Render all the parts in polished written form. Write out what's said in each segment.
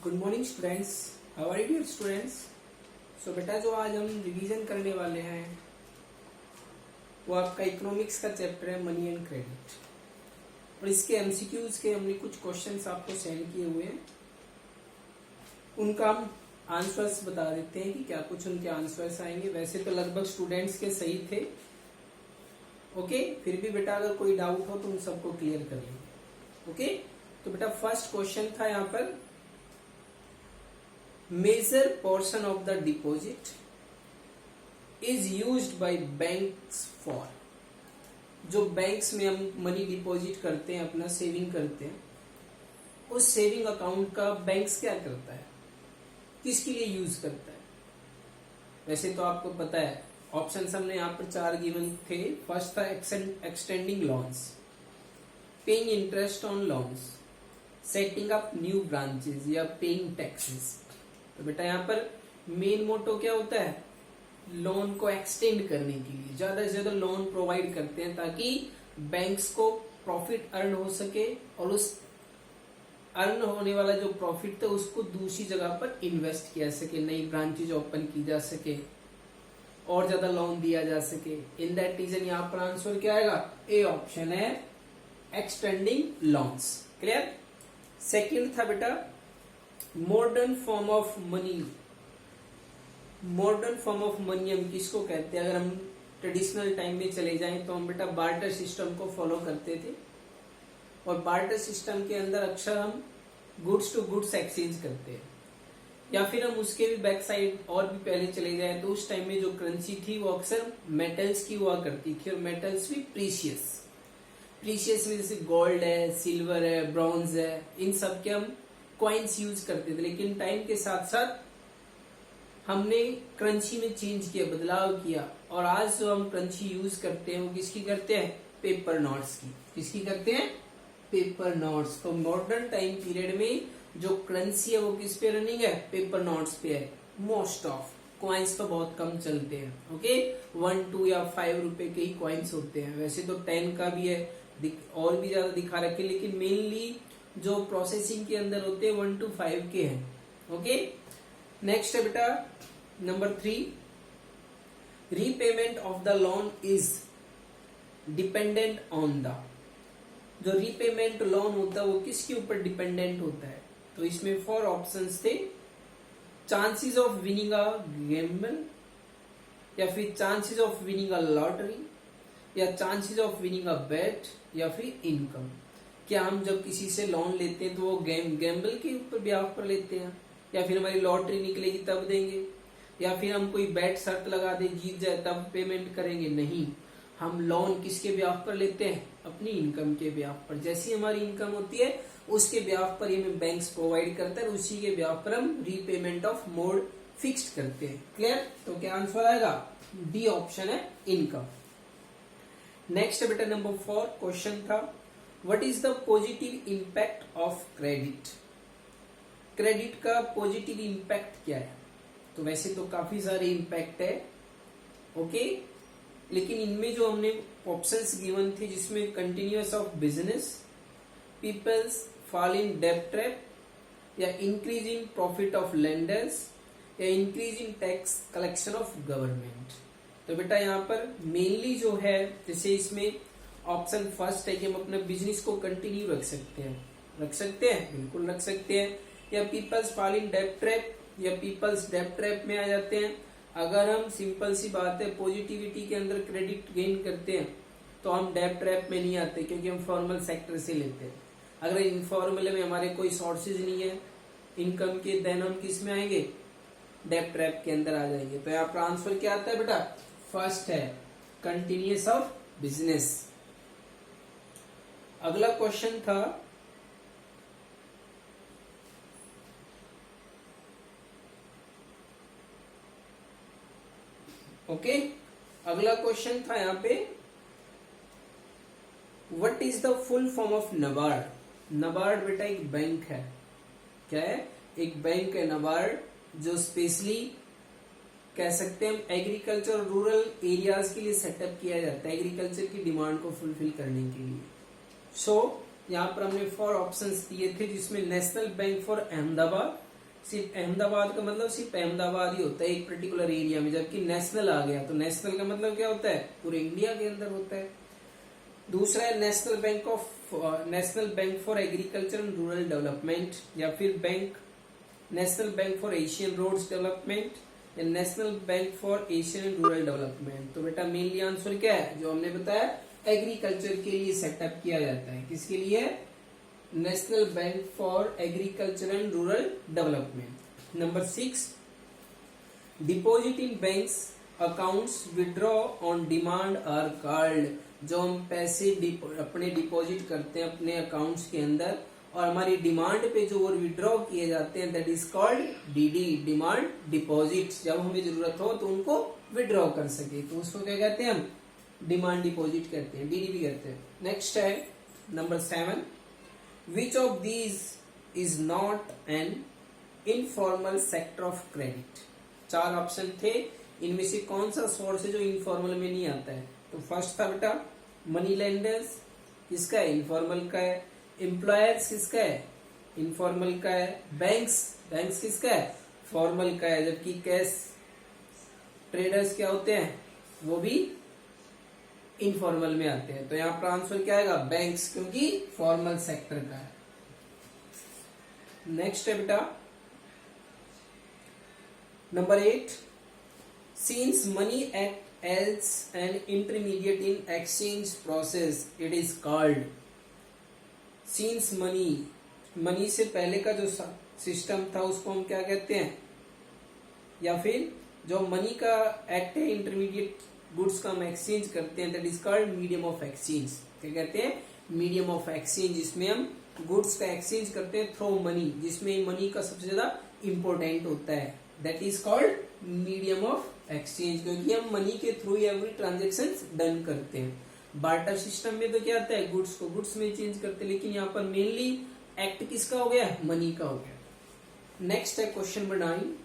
Good morning students, how are you students. So बेटा जो आज हम रिवीजन करने वाले हैं वो आपका इकोनॉमिक्स का चैप्टर है मनी एंड क्रेडिट। और इसके एमसीक्यूज के हमने कुछ क्वेश्चंस आपको सेंड किए हुए हैं, उनका हम आंसर्स बता देते हैं कि क्या कुछ उनके आंसर्स आएंगे। वैसे तो लगभग स्टूडेंट्स के सही थे, ओके। फिर भी बेटा अगर कोई डाउट हो तो उन सबको क्लियर कर लेंगे, ओके। तो बेटा फर्स्ट क्वेश्चन था यहाँ पर, major portion of the deposit is used by banks for. जो बैंक्स में हम मनी डिपॉजिट करते हैं, अपना सेविंग करते हैं, उस सेविंग अकाउंट का बैंक्स क्या करता है, किसके लिए यूज करता है। वैसे तो आपको पता है, ऑप्शन हमने यहाँ पर 4 गिवन थे। फर्स्ट था extending loans, paying interest on loans, setting up new branches या पेइंग टैक्सेस। तो बेटा यहाँ पर मेन मोटो क्या होता है, लोन को एक्सटेंड करने के लिए ज्यादा से ज्यादा लोन प्रोवाइड करते हैं ताकि बैंक्स को प्रॉफिट अर्न हो सके और उस अर्न होने वाला जो प्रॉफिट था उसको दूसरी जगह पर इन्वेस्ट किया सके, नई ब्रांचेज ओपन की जा सके और ज्यादा लोन दिया जा सके। इन दैट रीजन यहाँ पर आंसर क्या आएगा, ए ऑप्शन है एक्सटेंडिंग लॉन्स। क्लियर। सेकंड था बेटा modern form of money. Modern form of money हम किसको कहते हैं, अगर हम ट्रेडिशनल टाइम में चले जाएं तो हम बेटा बार्टर सिस्टम को फॉलो करते थे। और बार्टर सिस्टम के अंदर अक्सर हम गुड्स टू गुड्स एक्सचेंज करते हैं, या फिर हम उसके भी बैक साइड और भी पहले चले जाएं तो उस टाइम में जो करेंसी थी वो अक्सर मेटल्स की हुआ करती थी, और मेटल्स भी प्रीशियस में जैसे गोल्ड है, सिल्वर है, ब्रॉन्ज है, इन सब के हम कॉइन्स यूज करते थे। लेकिन टाइम के साथ साथ हमने करेंसी में चेंज किया, बदलाव किया, और आज जो हम करेंसी यूज करते हैं वो किसकी करते हैं, पेपर नोट्स की। किसकी करते हैं, पेपर नोट्स। तो मॉडर्न टाइम पीरियड में जो करेंसी है वो किस पे रनिंग है, पेपर नोट्स पे है। मोस्ट ऑफ कॉइन्स तो बहुत कम चलते हैं, ओके। 1, 2 या 5 रुपए के ही कॉइन्स होते हैं। वैसे तो 10 का भी है और भी ज्यादा दिखा रखे, लेकिन मेनली जो प्रोसेसिंग के अंदर होते हैं 1 to 5 के हैं, ओके। नेक्स्ट है बेटा number 3, repayment of the loan is dependent on the. जो रीपेमेंट लोन होता है वो किसके ऊपर डिपेंडेंट होता है। तो इसमें 4 ऑप्शंस थे, chances of winning a gamble, या फिर chances of winning a lottery, या चांसेस ऑफ विनिंग अ बेट, या फिर इनकम। क्या हम जब किसी से लोन लेते हैं तो वो गैम्बल के ऊपर ब्याज पर लेते हैं, या फिर हमारी लॉटरी निकलेगी तब देंगे, या फिर हम कोई बैट शर्त लगा दे जीत जाए तब पेमेंट करेंगे। नहीं, हम लोन किसके ब्याज पर लेते हैं, अपनी इनकम के ब्याज पर। जैसी हमारी इनकम होती है उसके ब्याज पर हमें बैंक्स प्रोवाइड करता है, उसी के ब्याज पर हम रीपेमेंट ऑफ मोड फिक्स्ड करते हैं। क्लियर। तो क्या आंसर आएगा, डी ऑप्शन है इनकम। नेक्स्ट बेटा नंबर 4 क्वेश्चन था, what is the positive impact of credit. Credit का पॉजिटिव इंपैक्ट क्या है। तो वैसे तो काफी सारे इंपैक्ट है, ओके। लेकिन इनमें जो हमने ऑप्शंस गिवन थे जिसमें continuous of business, peoples fall in डेब्ट ट्रैप, या increase in profit of lenders, या increase in tax collection of government. तो बेटा यहाँ पर मेनली जो है, जैसे इसमें ऑप्शन फर्स्ट है कि हम अपने बिजनेस को कंटिन्यू रख सकते हैं, बिल्कुल रख सकते हैं। या पीपल्स फॉल इन डेब्ट ट्रैप, या पीपल्स डेब्ट ट्रैप में आ जाते हैं। अगर हम सिंपल सी बात है पॉजिटिविटी के अंदर क्रेडिट गेन करते हैं तो हम डेब्ट ट्रैप में नहीं आते, क्योंकि हम फॉर्मल सेक्टर से लेते हैं। अगर इनफॉर्मल में हमारे कोई सोर्सेज नहीं है इनकम के, देन हम किस में आएंगे, डेब्ट ट्रैप के अंदर आ जाएंगे। तो यहाँ पर आंसर क्या आता है बेटा, फर्स्ट है कंटिन्यूअस ऑफ बिजनेस। अगला क्वेश्चन था, ओके। अगला क्वेश्चन था यहाँ पे, what is the full form of NABARD. NABARD बेटा एक बैंक है, क्या है, एक बैंक है नबार्ड, जो स्पेशली कह सकते हैं हम एग्रीकल्चर और रूरल एरियाज के लिए सेटअप किया जाता है, एग्रीकल्चर की डिमांड को फुलफिल करने के लिए। सो यहाँ पर हमने 4 ऑप्शंस दिए थे, जिसमें नेशनल बैंक फॉर अहमदाबाद, सिर्फ अहमदाबाद का मतलब सिर्फ अहमदाबाद ही होता है एक पर्टिकुलर एरिया में, जबकि नेशनल आ गया तो नेशनल का मतलब क्या होता है, पूरे इंडिया के अंदर होता है। दूसरा है national bank for agriculture and rural development, या फिर national bank for Asian roads development, या national bank for Asian and rural development. तो बेटा मेनली आंसर क्या है, जो हमने बताया एग्रीकल्चर के लिए सेटअप किया जाता है, किसके लिए, national bank for agriculture and rural development. Number 6, deposit in banks accounts withdraw on demand are called. जो हम पैसे अपने डिपॉजिट करते हैं अपने अकाउंट्स के अंदर और हमारी डिमांड पे जो वो विड्रॉ किए जाते हैं, that is called DD, demand deposit. जब हमें जरूरत हो तो उनको विड्रॉ कर सके तो उसको क्या कहते हैं, हम डिमांड डिपॉजिट करते हैं, डीडी भी करते हैं। नेक्स्ट है number 7, which of these is not an informal sector of credit. 4 option थे, इनमें से कौन सा सोर्स है जो इनफॉर्मल में नहीं आता है। तो फर्स्ट था बेटा मनी लेंडर्स, किसका है, इनफॉर्मल का है। एम्प्लॉयर्स किसका है, इनफॉर्मल का है। बैंक्स किसका है, फॉर्मल का है। जबकि कैश ट्रेडर्स क्या होते हैं, वो भी इनफॉर्मल में आते हैं। तो यहाँ पर आंसर क्या आएगा, बैंक्स, क्योंकि फॉर्मल सेक्टर का है। नेक्स्ट है बेटा number 8, since money act as an intermediate in exchange process it is called। since money से पहले का जो सिस्टम था उसको हम क्या कहते हैं, या फिर जो मनी का एक्ट है, इंटरमीडिएट गुड्स का हम एक्सचेंज करते हैं, that is called medium of exchange. क्या कहते हैं, मीडियम ऑफ एक्सचेंज, जिसमें हम गुड्स का एक्सचेंज करते हैं थ्रू मनी, जिसमें मनी का सबसे ज्यादा इंपॉर्टेंट होता है, that is called medium of exchange, क्योंकि हम मनी के थ्रू एवरी ट्रांजेक्शन डन करते हैं। बार्टर सिस्टम में तो क्या आता है, गुड्स को गुड्स में चेंज करते हैं, लेकिन यहाँ पर मेनली एक्ट किसका हो गया, मनी का हो गया। नेक्स्ट है question number 9,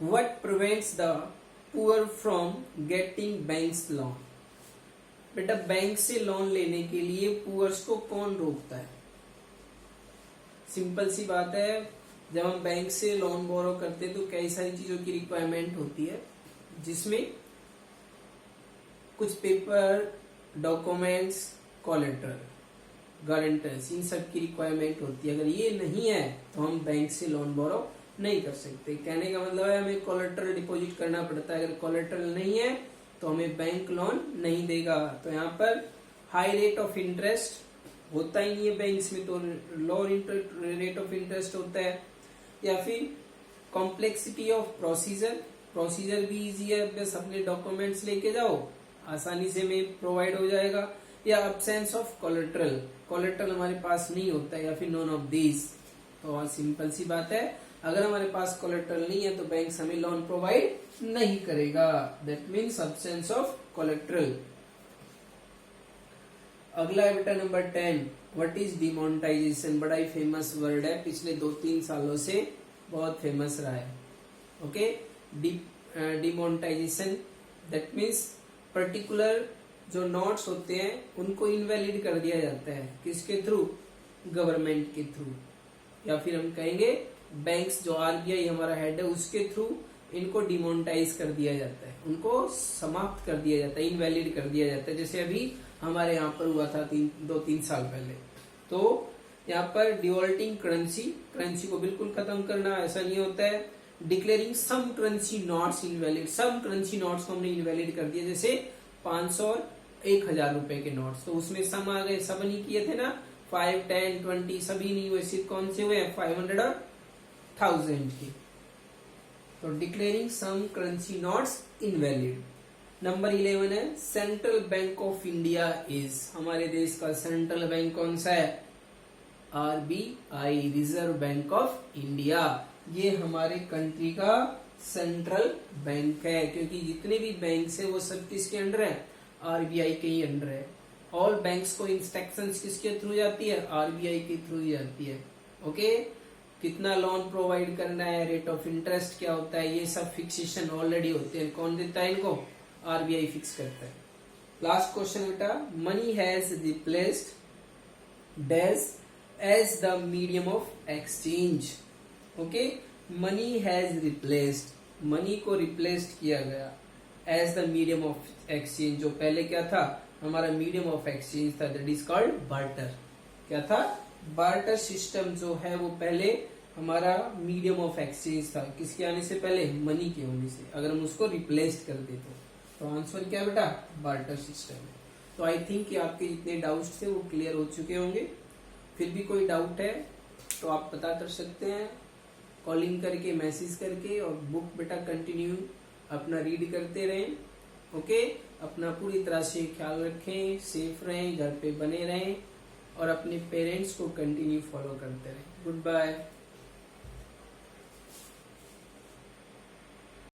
what prevents the poor from getting banks loan. बेटा बैंक से लोन लेने के लिए पुअर्स को कौन रोकता है। सिंपल सी बात है, जब हम बैंक से लोन बोरो करते हैं तो कई सारी चीजों की रिक्वायरमेंट होती है, जिसमें कुछ पेपर, डॉक्यूमेंट्स, कोलेटरल, गारंटर्स, इन सब की रिक्वायरमेंट होती है। अगर ये नहीं है तो हम बैंक से लोन बोरो नहीं कर सकते। कहने का मतलब है हमें कोलेटरल डिपॉजिट करना पड़ता है, अगर कोलेटरल नहीं है तो हमें बैंक लोन नहीं देगा। तो यहाँ पर हाई रेट ऑफ इंटरेस्ट होता ही नहीं है बैंक्स में, तो लोअर रेट ऑफ इंटरेस्ट होता है, या फिर कॉम्प्लेक्सिटी ऑफ प्रोसीजर भी इजी है, बस अपने डॉक्यूमेंट्स लेके जाओ आसानी से में प्रोवाइड हो जाएगा, या अब्सेंस ऑफ कोलेटरल हमारे पास नहीं होता है, या फिर नॉन ऑफ दीज। तो सिंपल सी बात है, अगर हमारे पास कोलेटरल नहीं है तो बैंक हमें लोन प्रोवाइड नहीं करेगा, that means absence of collateral. अगला है बेटा नंबर 10, व्हाट इज डिमोनेटाइजेशन। बड़ा ही फेमस वर्ड है, पिछले 2-3 सालों से बहुत फेमस रहा है। Okay, demonetisation that means particular जो नोट्स होते हैं उनको इनवैलिड कर दिया जाता है, किसके थ्रू, गवर्नमेंट के थ्रू, या फिर हम कहेंगे बैंक्स जो आरबीआई हमारा हेड है उसके थ्रू इनको डिमोनेटाइज कर दिया जाता है, उनको समाप्त कर दिया जाता है, इनवैलिड कर दिया जाता है। जैसे अभी हमारे यहाँ पर हुआ था 2-3 साल पहले। तो यहाँ पर डिवॉल्टिंग करेंसी को बिल्कुल खत्म करना, ऐसा नहीं होता है। डिक्लेयरिंग सम करेंसी नोट्स इनवैलिड, सम करेंसी नोट्स को हमने इनवैलिड कर दिया, जैसे 500 और 1000 रुपए के नोट्स, तो उसमें सम आ गए, सब नहीं किए थे ना, 5, 10, 20 सभी नहीं हुए, सिर्फ कौन से हुए, 500 और 1000 के। तो डिक्लेयरिंग सम करेंसी नोट्स इनवैलिड। नंबर 11 है central bank of India is, हमारे देश का सेंट्रल बैंक कौन सा है, RBI, reserve bank of India. ये हमारे कंट्री का सेंट्रल बैंक है, क्योंकि जितने भी बैंक है वो सब किसके अंडर है, आरबीआई के ही अंडर है। ऑल बैंक्स को इंस्ट्रक्शंस किसके थ्रू जाती है, आरबीआई के थ्रू जाती है। ओके, कितना लोन प्रोवाइड करना है, रेट ऑफ इंटरेस्ट क्या होता है, ये सब फिक्सेशन ऑलरेडी होते हैं। कौन देता है इनको, आरबीआई फिक्स करता है। लास्ट क्वेश्चन बेटा, money has replaced dash as the medium of exchange. Okay, money has replaced, money को रिप्लेस्ड किया गया as the medium of exchange. जो पहले क्या था, हमारा मीडियम ऑफ एक्सचेंज था, दैट इज कॉल्ड बार्टर। क्या था, बार्टर सिस्टम जो है वो पहले हमारा मीडियम ऑफ एक्सचेंज था। किसके आने से पहले, मनी के होने से। अगर हम उसको रिप्लेस कर देते तो आंसर क्या बेटा, बार्टर सिस्टम है। तो आई थिंक कि आपके जितने डाउट्स थे वो क्लियर हो चुके होंगे। फिर भी कोई डाउट है तो आप पता कर सकते हैं कॉलिंग करके, मैसेज करके। और बुक बेटा कंटिन्यू अपना रीड करते रहें। ओके, अपना पूरी तरह से ख्याल रखें, सेफ रहें, घर पे बने रहें और अपने पेरेंट्स को कंटिन्यू फॉलो करते रहें। Good bye.